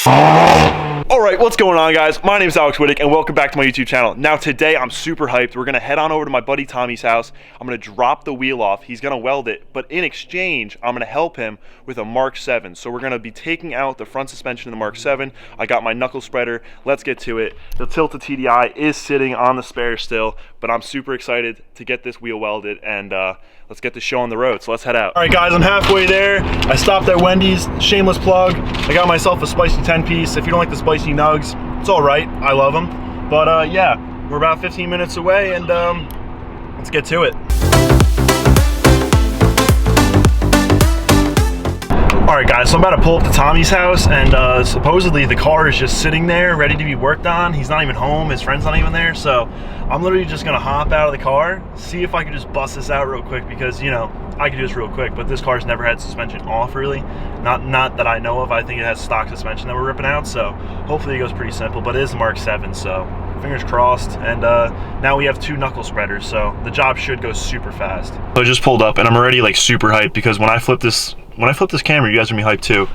Alright, what's going on, guys? My name is Alex Whittick and welcome back to my YouTube channel. Now today I'm super hyped. We're going to head on over to my buddy Tommy's house. I'm going to drop the wheel off. He's going to weld it, but in exchange I'm going to help him with a Mk7. So we're going to be taking out the front suspension of the Mk7. I got my knuckle spreader. Let's get to it. The tilted TDI is sitting on the spare still, but I'm super excited to get this wheel welded and let's get this show on the road. So let's head out. Alright guys, I'm halfway there. I stopped at Wendy's, shameless plug. I got myself a spicy 10-piece. If you don't like the spicy nugs, it's all right. I love them. But yeah, we're about 15 minutes away and let's get to it. Alright guys, so I'm about to pull up to Tommy's house and supposedly the car is just sitting there ready to be worked on. He's not even home, his friend's not even there, so I'm literally just gonna hop out of the car, see if I can just bust this out real quick because, you know, I can do this real quick, but this car's never had suspension off really. Not that I know of. I think it has stock suspension that we're ripping out, so hopefully it goes pretty simple, but it is a Mk7, so fingers crossed. And now we have 2 knuckle spreaders, so the job should go super fast. So I just pulled up and I'm already like super hyped because when I flip this camera, you guys are gonna be hyped too.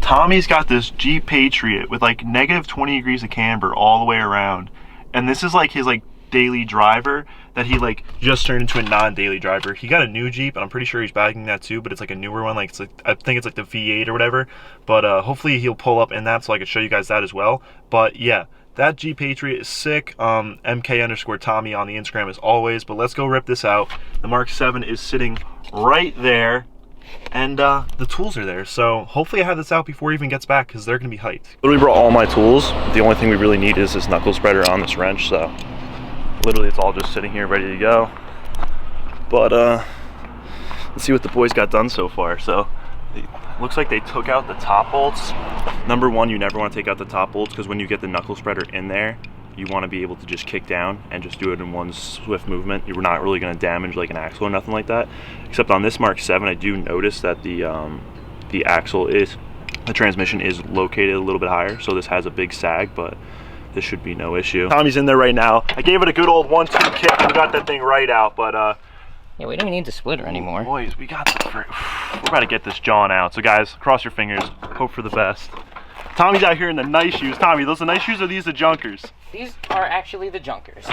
Tommy's got this Jeep Patriot with like negative 20 degrees of camber all the way around, and this is like his like daily driver that he like just turned into a non-daily driver. He got a new Jeep and I'm pretty sure he's bagging that too, but it's like a newer one, like it's like, I think it's like the V8 or whatever, but hopefully he'll pull up in that so I can show you guys that as well. But yeah, that Jeep Patriot is sick. Mk_Tommy on the Instagram as always, but let's go rip this out. The Mk7 is sitting right there and the tools are there, so hopefully I have this out before he even gets back because they're gonna be hyped. Literally brought all my tools. The only thing we really need is this knuckle spreader on this wrench, so literally it's all just sitting here ready to go. But let's see what the boys got done so far. So it looks like they took out the top bolts. Number one, you never want to take out the top bolts because when you get the knuckle spreader in there, you want to be able to just kick down and just do it in one swift movement. You're not really going to damage like an axle or nothing like that. Except on this Mk7, I do notice that the transmission is located a little bit higher, so this has a big sag, but this should be no issue. Tommy's in there right now. I gave it a good old 1-2 kick and got that thing right out, but yeah, we don't even need the splitter anymore. Boys, we got this. We're about to get this John out. So guys, cross your fingers, hope for the best. Tommy's out here in the nice shoes. Tommy, those the nice shoes or these the junkers? These are actually the junkers.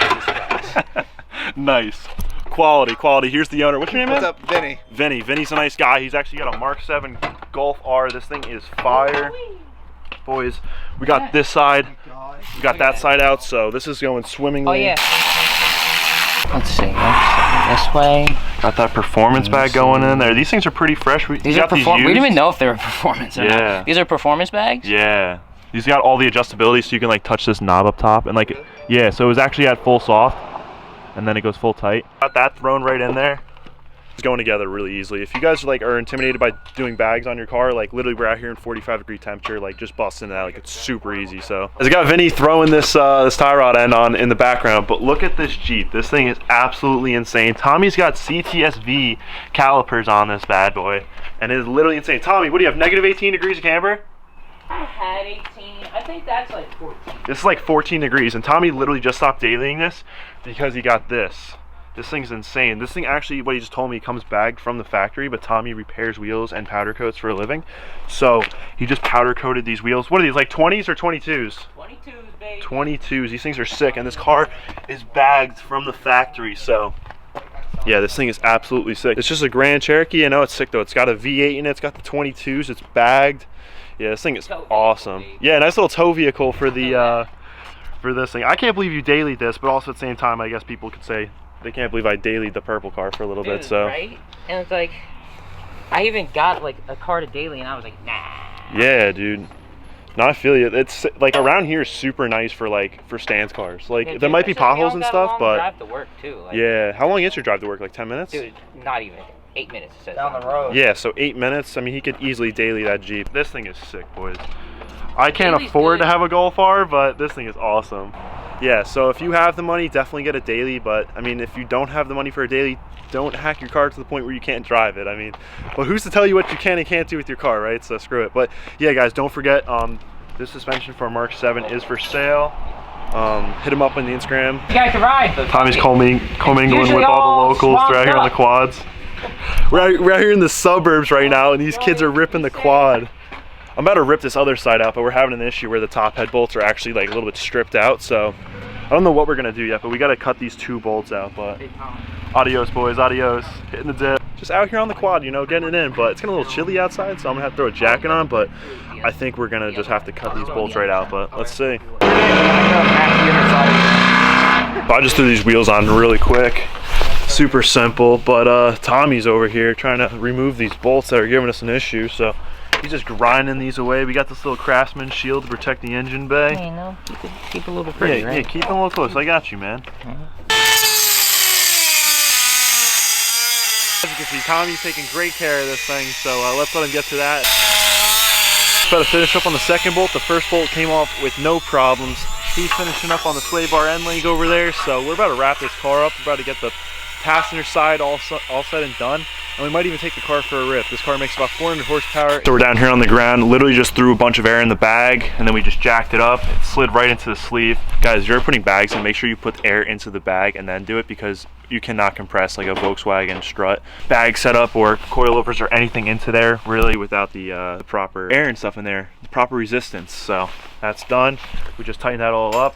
Nice. Quality. Here's the owner. What's your name, man? What's up, Vinny? Vinny's a nice guy. He's actually got a Mk7 Golf R. This thing is fire. Boys, we got this side. We got that side out, so this is going swimmingly. Oh yeah. Let's see. This way. Got that performance bag going in there. These things are pretty fresh. These are we didn't even know if they were performance or not. These are performance bags? Yeah. These got all the adjustability, so you can like touch this knob up top and like, yeah, so it was actually at full soft and then it goes full tight. Got that thrown right in there. It's going together really easily. If you guys like are intimidated by doing bags on your car, like literally we're out here in 45-degree temperature, like just bust into that, like it's super easy. So I got Vinny throwing this this tie rod end on in the background, but look at this Jeep. This thing is absolutely insane. Tommy's got CTSV calipers on this bad boy, and it is literally insane. Tommy, what do you have? Negative 18 degrees of camber? I had 18. I think that's like 14. This is like 14 degrees, and Tommy literally just stopped dailying this because he got this. This thing's insane. This thing actually, what he just told me, comes bagged from the factory, but Tommy repairs wheels and powder coats for a living. So he just powder coated these wheels. What are these, like 20s or 22s? 22s, baby. 22s. These things are sick, and this car is bagged from the factory. So yeah, this thing is absolutely sick. It's just a Grand Cherokee. I know it's sick though. It's got a V8 in it. It's got the 22s. It's bagged. Yeah, this thing is awesome. Yeah, nice little tow vehicle for the for this thing. I can't believe you dailied this, but also at the same time, I guess people could say they can't believe I dailied the purple car for a little bit. So right, and it's like I even got like a car to daily, and I was like, nah. Yeah, dude. No, I feel you. It's like around here is super nice for like for stance cars. Like yeah, dude, there might be potholes and stuff, but drive to work too. Like, yeah. How long is your drive to work? Like 10 minutes? Dude, not even 8 minutes. It says Down the road. Yeah, so 8 minutes. I mean, he could easily daily that Jeep. This thing is sick, boys. I can't Daily's afford good. to have a Golf R, but this thing is awesome. Yeah, so if you have the money, definitely get a daily. But I mean, if you don't have the money for a daily, don't hack your car to the point where you can't drive it. I mean, but who's to tell you what you can and can't do with your car, right? So screw it. But yeah, guys, don't forget, this suspension for Mk7 is for sale. Hit him up on the Instagram. You guys can ride. Tommy's commingling with all the locals. They're out here on the quads. We're out here in the suburbs right now, and these kids are ripping the quad. I'm about to rip this other side out, but we're having an issue where the top head bolts are actually like a little bit stripped out. So I don't know what we're gonna do yet, but we gotta cut these 2 bolts out. But adios, boys, adios. Hitting the dip. Just out here on the quad, you know, getting it in. But it's getting a little chilly outside, so I'm gonna have to throw a jacket on. But I think we're gonna just have to cut these bolts right out. But let's see. I just threw these wheels on really quick. Super simple, but Tommy's over here trying to remove these bolts that are giving us an issue, so he's just grinding these away. We got this little Craftsman shield to protect the engine bay. Hey, no, keep it a little pretty, yeah, right? Yeah, keep it a little close. I got you, man. As you can see, Tommy's taking great care of this thing, so let's let him get to that. About to finish up on the second bolt. The first bolt came off with no problems. He's finishing up on the sway bar end link over there, so we're about to wrap this car up. We're about to get the passenger side all said and done, and we might even take the car for a rip. This car makes about 400 horsepower. So we're down here on the ground, literally just threw a bunch of air in the bag, and then we just jacked it up. It slid right into the sleeve. Guys, if you're putting bags in, make sure you put air into the bag and then do it, because you cannot compress like a Volkswagen strut bag setup or coilovers or anything into there really without the proper air and stuff in there, the proper resistance. So that's done. We just tightened that all up.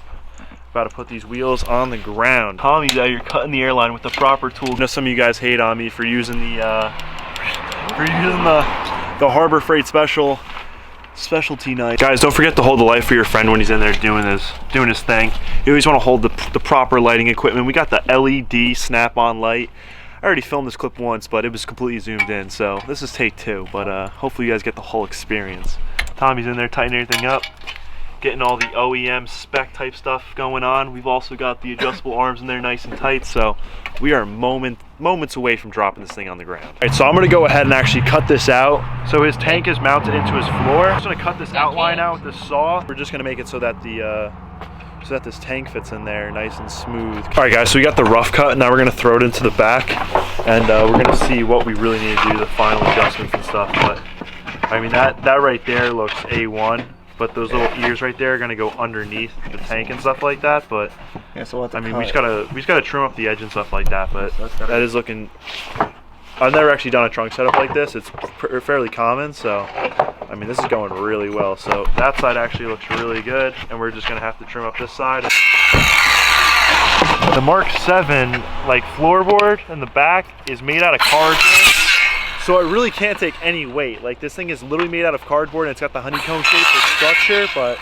About to put these wheels on the ground. Tommy's out here cutting the airline with the proper tool. I know some of you guys hate on me for using the Harbor Freight specialty knife. Guys, don't forget to hold the light for your friend when he's in there doing his thing. You always want to hold the proper lighting equipment. We got the LED snap-on light. I already filmed this clip once, but it was completely zoomed in, so this is take 2. But hopefully you guys get the whole experience. Tommy's in there tightening everything up, getting all the OEM spec type stuff going on. We've also got the adjustable arms in there nice and tight, so we are moments away from dropping this thing on the ground. All right, so I'm gonna go ahead and actually cut this out. So his tank is mounted into his floor. I'm just gonna cut this outline out with this saw. We're just gonna make it so that this tank fits in there nice and smooth. All right, guys, so we got the rough cut, and now we're gonna throw it into the back, and we're gonna see what we really need to do, the final adjustments and stuff. But I mean, that right there looks A1. But those little ears right there are gonna go underneath the tank and stuff like that. But yeah, so I mean, we just gotta trim up the edge and stuff like that. But that is looking. I've never actually done a trunk setup like this. It's fairly common, so I mean, this is going really well. So that side actually looks really good, and we're just gonna have to trim up this side. The Mk7 like floorboard in the back is made out of cardboard. So it really can't take any weight. Like, this thing is literally made out of cardboard, and it's got the honeycomb shape for structure, but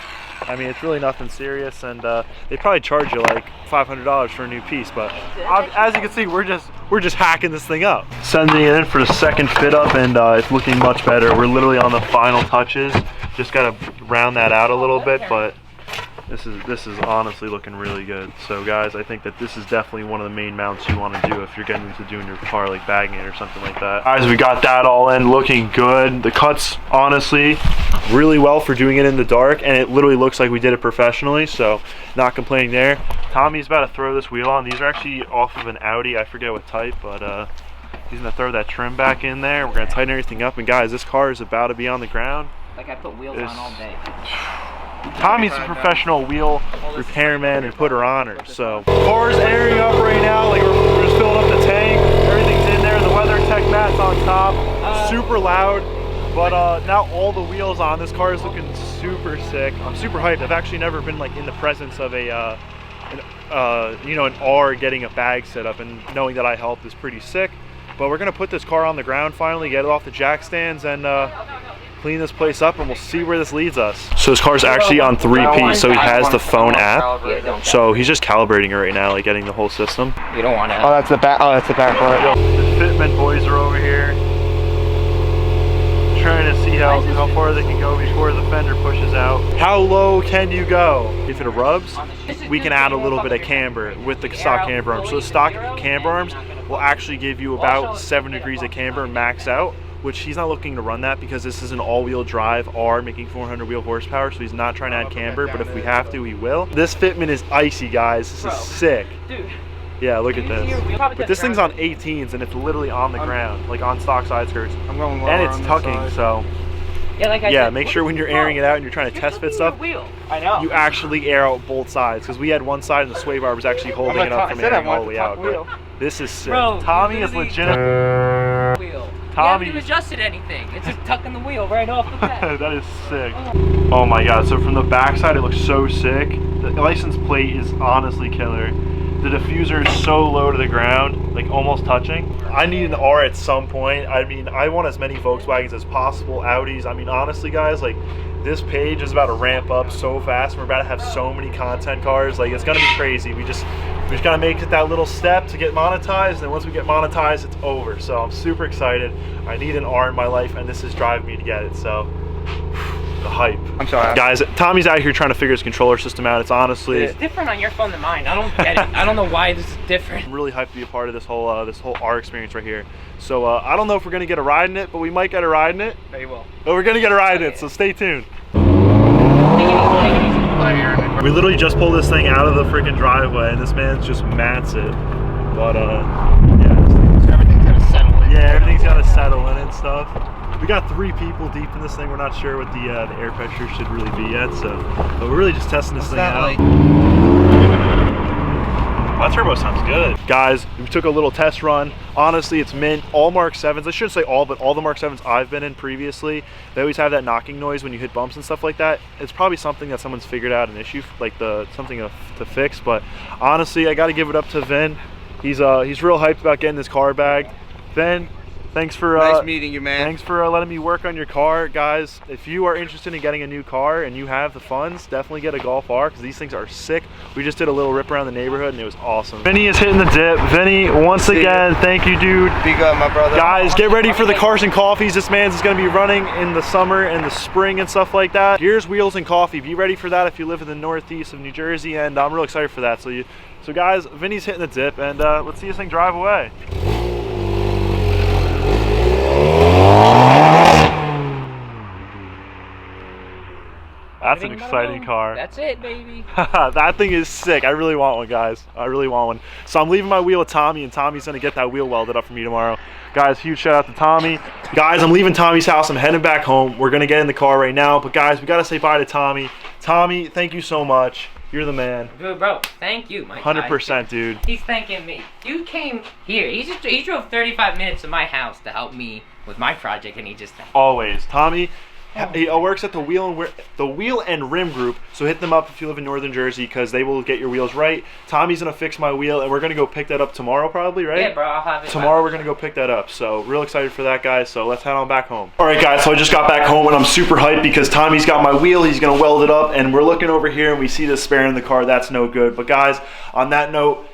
I mean, it's really nothing serious, and they probably charge you like $500 for a new piece. But as you can see, we're just hacking this thing up, sending it in for the second fit up, and it's looking much better. We're literally on the final touches. Just gotta round that out a little bit, but this is honestly looking really good. So guys, I think that this is definitely one of the main mounts you want to do if you're getting into doing your car, like bagging it or something like that. Guys, we got that all in, looking good. The cuts, honestly, really well for doing it in the dark, and it literally looks like we did it professionally, so not complaining there. Tommy's about to throw this wheel on. These are actually off of an Audi, I forget what type, but he's gonna throw that trim back in there. We're gonna tighten everything up, and guys, this car is about to be on the ground. Like I put wheels on all day. Tommy's a professional wheel repairman and putter-oner, so. Car's airing up right now, like we're just filling up the tank. Everything's in there, the WeatherTech mat's on top. Super loud, but now all the wheels on. This car is looking super sick. I'm super hyped. I've actually never been like in the presence of an R getting a bag set up, and knowing that I helped is pretty sick. But we're gonna put this car on the ground finally, get it off the jack stands, and clean this place up, and we'll see where this leads us. So this car's actually on 3P, so he has the phone app. So he's just calibrating it right now, like getting the whole system. You don't want to. Oh, that's the back. Oh, that's the back part. The Fitment boys are over here trying to see how far they can go before the fender pushes out. How low can you go? If it rubs, we can add a little bit of camber with the stock camber arms. So the stock camber arms will actually give you about 7 degrees of camber max out, which he's not looking to run that because this is an all-wheel drive R making 400 wheel horsepower, so he's not trying to add camber, but if we have to, he will. This Fitment is icy, guys. This is sick. Yeah, look at this. But this thing's on 18s, and it's literally on the ground, like on stock side skirts. I'm going lower, and it's tucking, so yeah, make sure when you're airing it out and you're trying to test fit stuff, you actually air out both sides, because we had one side and the sway bar was actually holding it up from airing all the way out. But this is sick. Tommy is legitimate. Tommy. You haven't adjusted anything. It's just tucking the wheel right off the back. That is sick. Oh my god, so from the backside it looks so sick. The license plate is honestly killer. The diffuser is so low to the ground, like almost touching. I need an R at some point. I mean, I want as many Volkswagens as possible, Audis. I mean, honestly guys, like this page is about to ramp up so fast. We're about to have so many content cars. Like it's gonna be crazy. We just gotta make it that little step to get monetized, and once we get monetized, it's over. So I'm super excited. I need an R in my life, and this is driving me to get it. So the hype. I'm sorry. Guys, Tommy's out here trying to figure his controller system out. It's honestly... It's different on your phone than mine. I don't get it. I don't know why this is different. I'm really hyped to be a part of this whole R experience right here. So I don't know if we're gonna get a ride in it, but we might get a ride in it. Very well. But we're gonna get a ride in it, so stay tuned. We literally just pulled this thing out of the freaking driveway, and this man's just mats it. But yeah, So everything's gonna settle in. yeah, everything's gotta settle in and stuff. We got 3 people deep in this thing. We're not sure what the air pressure should really be yet, so but we're really just testing this thing out. Like... That turbo sounds good. Guys, we took a little test run. Honestly, it's mint. All Mark 7s, I shouldn't say all, but all the Mark 7s I've been in previously, they always have that knocking noise when you hit bumps and stuff like that. It's probably something that someone's figured out an issue, like something to fix, but honestly, I gotta give it up to Vin. He's real hyped about getting this car bagged. Vin, thanks for nice meeting you, man. Thanks for letting me work on your car. Guys, if you are interested in getting a new car and you have the funds, definitely get a Golf R, because these things are sick. We just did a little rip around the neighborhood and it was awesome. Vinny is hitting the dip. Vinny, once again, thank you, dude. Be good, my brother. Guys, get ready for the Cars and Coffees. This man's is going to be running in the summer and the spring and stuff like that. Gears, Wheels, and Coffee. Be ready for that if you live in the northeast of New Jersey, and I'm real excited for that. So guys, Vinny's hitting the dip, and let's see this thing drive away. That's an exciting car. That's it, baby. That thing is sick. I really want one, guys. I really want one. So I'm leaving my wheel with Tommy, and Tommy's gonna get that wheel welded up for me tomorrow. Guys, huge shout out to Tommy. Guys, I'm leaving Tommy's house. I'm heading back home. We're gonna get in the car right now. But guys, we gotta say bye to Tommy. Tommy, thank you so much. You're the man. Dude, bro, thank you, my 100%, dude. He's thanking me. You came here. He drove 35 minutes to my house to help me with my project, and he just thanked me. Always. Tommy, he works at the Wheel and Rim Group, so hit them up if you live in Northern Jersey, because they will get your wheels right. Tommy's gonna fix my wheel, and we're gonna go pick that up tomorrow, probably, right? Yeah, bro, I'll have it. Tomorrow we're gonna go pick that up, so real excited for that, guys. So let's head on back home. All right, guys, so I just got back home, and I'm super hyped because Tommy's got my wheel. He's gonna weld it up, and we're looking over here, and we see the spare in the car. That's no good. But guys, on that note,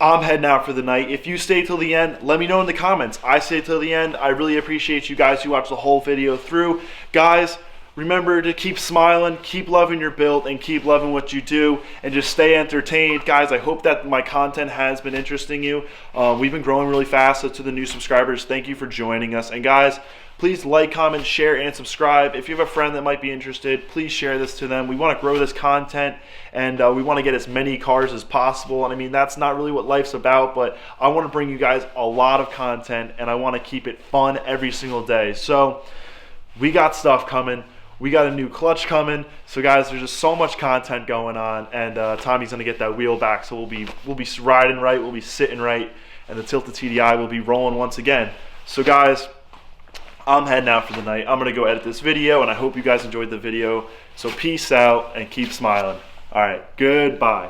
I'm heading out for the night. If you stay till the end, let me know in the comments. I stay till the end. I really appreciate you guys who watch the whole video through. Guys, remember to keep smiling, keep loving your build, and keep loving what you do, and just stay entertained. Guys, I hope that my content has been interesting you. We've been growing really fast, so to the new subscribers, thank you for joining us. And guys, please like, comment, share, and subscribe. If you have a friend that might be interested, please share this to them. We want to grow this content, and we want to get as many cars as possible. And I mean, that's not really what life's about, but I want to bring you guys a lot of content, and I want to keep it fun every single day. So we got stuff coming. We got a new clutch coming. So guys, there's just so much content going on, and Tommy's gonna get that wheel back, so we'll be riding right, we'll be sitting right, and the Tilted TDI will be rolling once again. So guys, I'm heading out for the night. I'm gonna go edit this video, and I hope you guys enjoyed the video. So peace out and keep smiling. All right, goodbye.